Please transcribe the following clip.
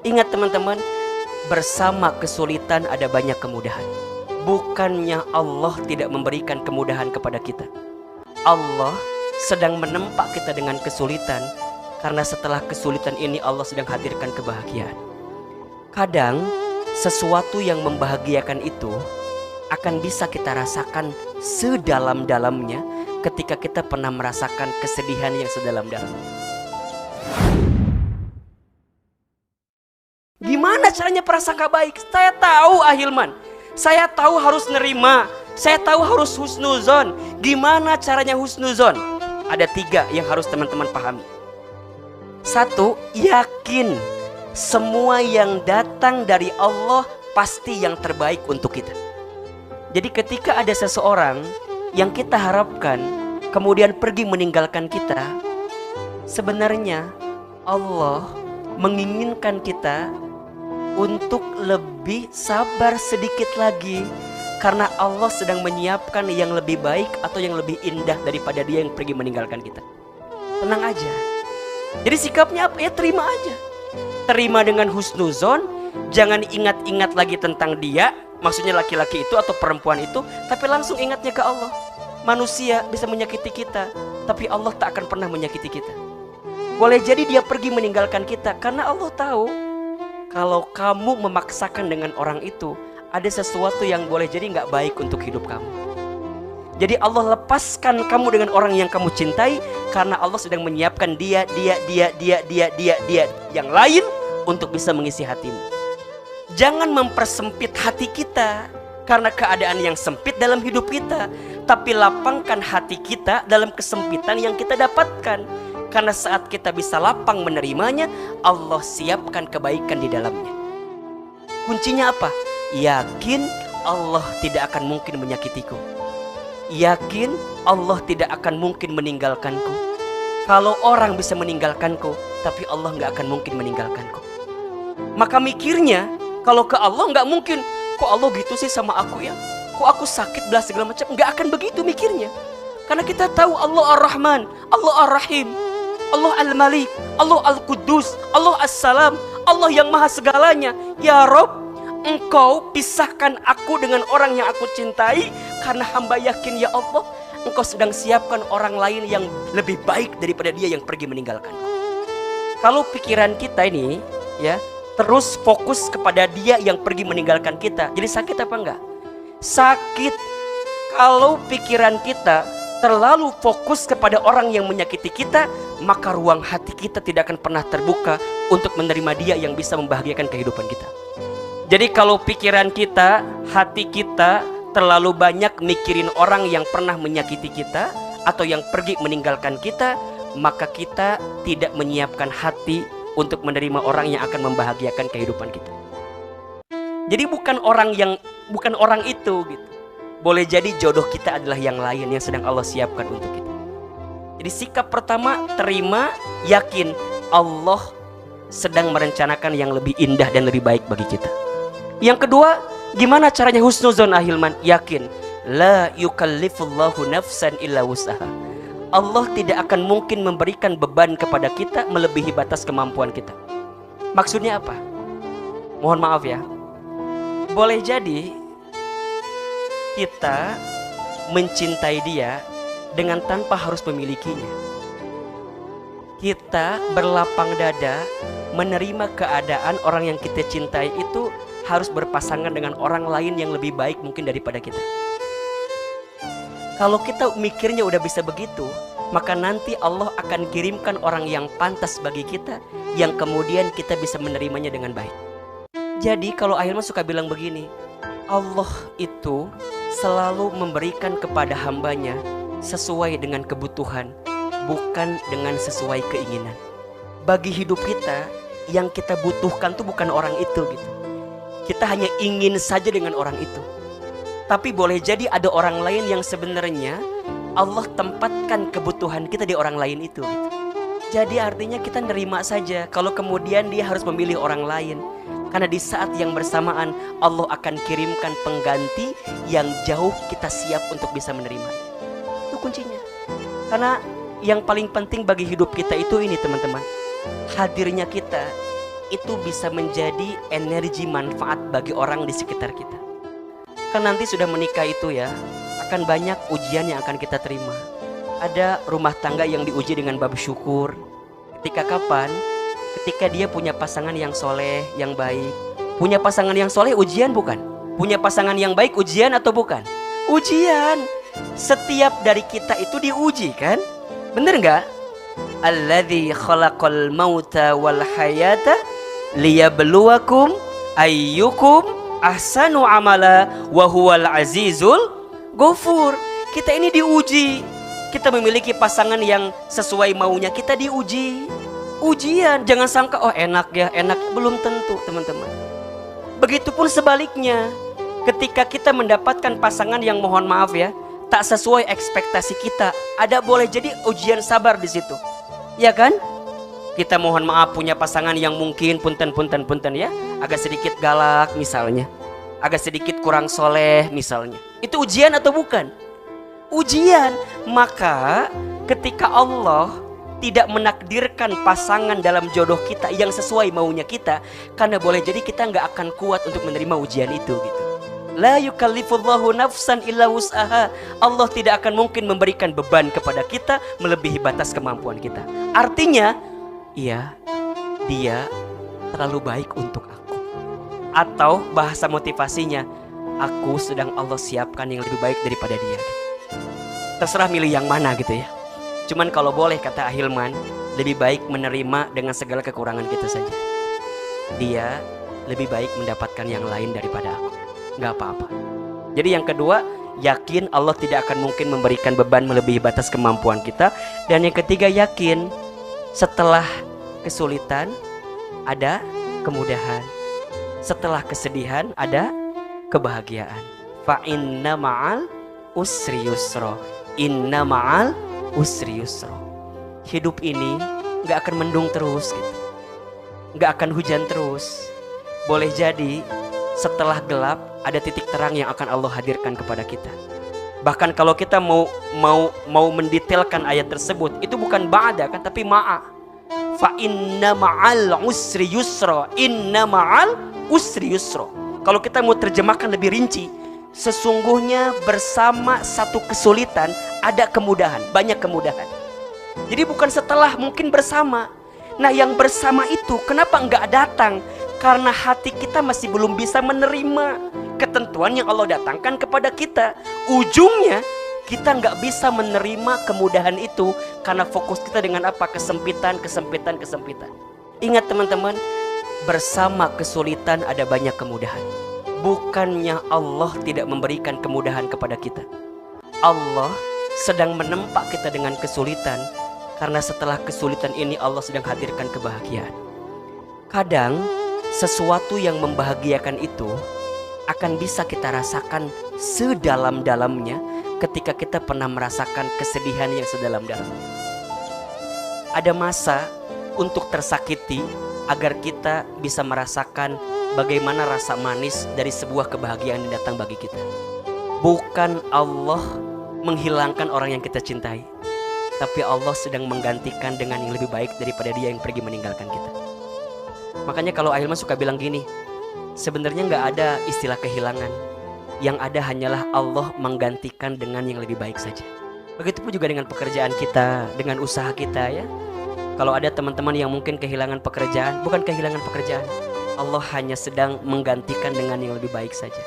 Ingat teman-teman, bersama kesulitan ada banyak kemudahan. Bukannya Allah tidak memberikan kemudahan kepada kita. Allah sedang menempa kita dengan kesulitan, karena setelah kesulitan ini Allah sedang hadirkan kebahagiaan. Kadang sesuatu yang membahagiakan itu akan bisa kita rasakan sedalam-dalamnya ketika kita pernah merasakan kesedihan yang sedalam-dalamnya. Gimana caranya prasangka baik? Saya tahu Ahilman, saya tahu harus nerima, saya tahu harus husnuzon. Gimana caranya husnuzon? Ada 3 yang harus teman-teman pahami. 1, yakin semua yang datang dari Allah pasti yang terbaik untuk kita. Jadi ketika ada seseorang yang kita harapkan kemudian pergi meninggalkan kita, sebenarnya Allah menginginkan kita untuk lebih sabar sedikit lagi, karena Allah sedang menyiapkan yang lebih baik atau yang lebih indah daripada dia yang pergi meninggalkan kita. Tenang aja. Jadi sikapnya apa? Ya terima aja. Terima dengan husnuzon. Jangan ingat-ingat lagi tentang dia, maksudnya laki-laki itu atau perempuan itu, tapi langsung ingatnya ke Allah. Manusia bisa menyakiti kita, tapi Allah tak akan pernah menyakiti kita. Boleh jadi dia pergi meninggalkan kita karena Allah tahu kalau kamu memaksakan dengan orang itu, ada sesuatu yang boleh jadi gak baik untuk hidup kamu. Jadi Allah lepaskan kamu dengan orang yang kamu cintai, karena Allah sedang menyiapkan dia yang lain untuk bisa mengisi hatimu. Jangan mempersempit hati kita karena keadaan yang sempit dalam hidup kita, tapi lapangkan hati kita dalam kesempitan yang kita dapatkan. Karena saat kita bisa lapang menerimanya, Allah siapkan kebaikan di dalamnya. Kuncinya apa? Yakin Allah tidak akan mungkin menyakitiku. Yakin Allah tidak akan mungkin meninggalkanku. Kalau orang bisa meninggalkanku, tapi Allah gak akan mungkin meninggalkanku. Maka mikirnya, kalau ke Allah gak mungkin. Kok Allah gitu sih sama aku ya? Kok aku sakit belah segala macam? Gak akan begitu mikirnya. Karena kita tahu Allah Ar-Rahman, Allah Ar-Rahim, Allah Al-Malik, Allah Al-Quddus, Allah As-Salam, Allah yang maha segalanya. Ya Rob, Engkau pisahkan aku dengan orang yang aku cintai, karena hamba yakin ya Allah, Engkau sedang siapkan orang lain yang lebih baik daripada dia yang pergi meninggalkanku. Kalau pikiran kita ini ya terus fokus kepada dia yang pergi meninggalkan kita, jadi sakit apa enggak? Sakit. Kalau pikiran kita terlalu fokus kepada orang yang menyakiti kita, maka ruang hati kita tidak akan pernah terbuka untuk menerima dia yang bisa membahagiakan kehidupan kita. Jadi kalau pikiran kita, hati kita terlalu banyak mikirin orang yang pernah menyakiti kita atau yang pergi meninggalkan kita, maka kita tidak menyiapkan hati untuk menerima orang yang akan membahagiakan kehidupan kita. Jadi bukan orang itu gitu. Boleh jadi jodoh kita adalah yang lain yang sedang Allah siapkan untuk kita. Jadi sikap pertama, terima, yakin Allah sedang merencanakan yang lebih indah dan lebih baik bagi kita. Yang kedua, gimana caranya husnuzon Ahilman? Yakin la yukallifullahu nafsan illa wus'aha. Allah tidak akan mungkin memberikan beban kepada kita melebihi batas kemampuan kita. Maksudnya apa? Mohon maaf ya. Boleh jadi kita mencintai dia dengan tanpa harus memilikinya. Kita berlapang dada menerima keadaan orang yang kita cintai itu harus berpasangan dengan orang lain yang lebih baik mungkin daripada kita. Kalau kita mikirnya udah bisa begitu, maka nanti Allah akan kirimkan orang yang pantas bagi kita, yang kemudian kita bisa menerimanya dengan baik. Jadi kalau Ahilman suka bilang begini, Allah itu selalu memberikan kepada hambanya sesuai dengan kebutuhan, bukan dengan sesuai keinginan. Bagi hidup kita, yang kita butuhkan tuh bukan orang itu gitu. Kita hanya ingin saja dengan orang itu. Tapi boleh jadi ada orang lain yang sebenarnya Allah tempatkan kebutuhan kita di orang lain itu gitu. Jadi artinya kita nerima saja kalau kemudian dia harus memilih orang lain. Karena di saat yang bersamaan Allah akan kirimkan pengganti yang jauh kita siap untuk bisa menerima. Itu kuncinya. Karena yang paling penting bagi hidup kita itu ini teman-teman, hadirnya kita itu bisa menjadi energi manfaat bagi orang di sekitar kita. Kan nanti sudah menikah itu ya, akan banyak ujian yang akan kita terima. Ada rumah tangga yang diuji dengan bab syukur. Ketika kapan? Ketika dia punya pasangan yang soleh, yang baik. Punya pasangan yang soleh ujian bukan? Punya pasangan yang baik ujian atau bukan? Ujian. Setiap dari kita itu diuji kan? Bener nggak? Alladzi khalaqal mauta wal hayata liyabluwakum ayyukum ahsanu amala wa huwal azizul ghafur. Kita ini diuji. Kita memiliki pasangan yang sesuai maunya, kita diuji. Ujian, jangan sangka oh enak ya, enak. Belum tentu teman-teman. Begitupun sebaliknya, ketika kita mendapatkan pasangan yang mohon maaf ya, tak sesuai ekspektasi kita, ada boleh jadi ujian sabar di situ. Ya kan? Kita mohon maaf punya pasangan yang mungkin punten ya, agak sedikit galak misalnya, agak sedikit kurang soleh misalnya. Itu ujian atau bukan? Ujian. Maka ketika Allah tidak menakdirkan pasangan dalam jodoh kita yang sesuai maunya kita, karena boleh jadi kita nggak akan kuat untuk menerima ujian itu gitu. La yukallifullahu nafsan illa wus'aha. Allah tidak akan mungkin memberikan beban kepada kita melebihi batas kemampuan kita. Artinya, iya, dia terlalu baik untuk aku. Atau bahasa motivasinya, aku sedang Allah siapkan yang lebih baik daripada dia. Terserah milih yang mana gitu ya. Cuman kalau boleh kata Ahilman, lebih baik menerima dengan segala kekurangan kita saja. Dia lebih baik mendapatkan yang lain daripada aku. Gak apa-apa. Jadi yang kedua, yakin Allah tidak akan mungkin memberikan beban melebihi batas kemampuan kita. Dan yang ketiga, yakin setelah kesulitan ada kemudahan, setelah kesedihan ada kebahagiaan. Fa inna ma'al usri yusra. Inna ma'al usri yusra. Hidup ini gak akan mendung terus gitu. Gak akan hujan terus. Boleh jadi setelah gelap ada titik terang yang akan Allah hadirkan kepada kita. Bahkan kalau kita mau mendetailkan ayat tersebut, itu bukan ba'da kan, tapi ma'a. Fa inna ma'al usri yusra. Inna ma'al usri yusra. Kalau kita mau terjemahkan lebih rinci, sesungguhnya bersama satu kesulitan ada kemudahan, banyak kemudahan. Jadi bukan setelah, mungkin bersama. Nah yang bersama itu kenapa enggak datang? Karena hati kita masih belum bisa menerima ketentuan yang Allah datangkan kepada kita. Ujungnya kita nggak bisa menerima kemudahan itu karena fokus kita dengan apa? Kesempitan. Ingat teman-teman, bersama kesulitan ada banyak kemudahan. Bukannya Allah tidak memberikan kemudahan kepada kita. Allah sedang menempa kita dengan kesulitan, karena setelah kesulitan ini Allah sedang hadirkan kebahagiaan. Kadang sesuatu yang membahagiakan itu akan bisa kita rasakan sedalam-dalamnya ketika kita pernah merasakan kesedihan yang sedalam-dalamnya. Ada masa untuk tersakiti agar kita bisa merasakan bagaimana rasa manis dari sebuah kebahagiaan yang datang bagi kita. Bukan Allah menghilangkan orang yang kita cintai, tapi Allah sedang menggantikan dengan yang lebih baik daripada dia yang pergi meninggalkan kita. Makanya kalau Ahilman suka bilang gini, sebenarnya nggak ada istilah kehilangan. Yang ada hanyalah Allah menggantikan dengan yang lebih baik saja. Begitupun juga dengan pekerjaan kita, dengan usaha kita ya. Kalau ada teman-teman yang mungkin kehilangan pekerjaan, bukan kehilangan pekerjaan, Allah hanya sedang menggantikan dengan yang lebih baik saja.